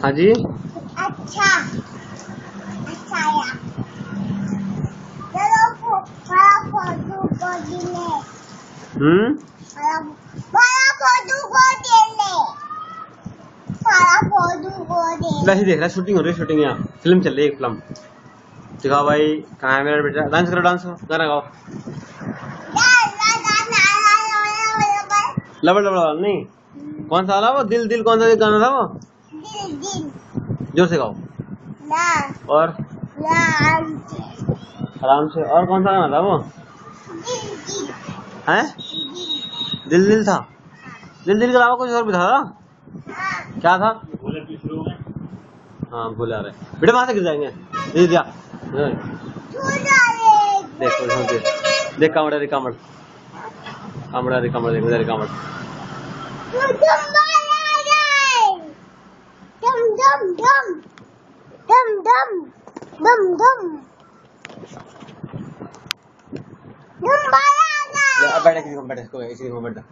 हाँ जी अच्छा अच्छा यार चलो बड़ा फोटो को दिले बड़ा फोटो को दिले सारा फोटो को दे वैसे देख रहा शूटिंग हो रही है शूटिंग यहाँ फिल्म चल रही है एक फिल्म दिखाओ भाई कहाँ है मेरा बेटा डांस करो डांस गाना गाओ लबड़ लबड़ वाला नहीं कौन सा वाला वो दिल दिल कौन सा गाना था वो दिल दिल जोर से गाओ ना और दिल आराम से और कौन सा गाना था वो दिल है दिल दिल था दिल दिल के अलावा कुछ और भी था ना? क्या था हाँ भूल आ रहे बेटे वहां से गिर जाएंगे दे दिया देखो देख कामड़ रे कामड़ कामड़ रे कामड़ देख रे कामड़ dum dum dum dum dum dum dum dum बैठे किसी को बैठे इसी को बैठा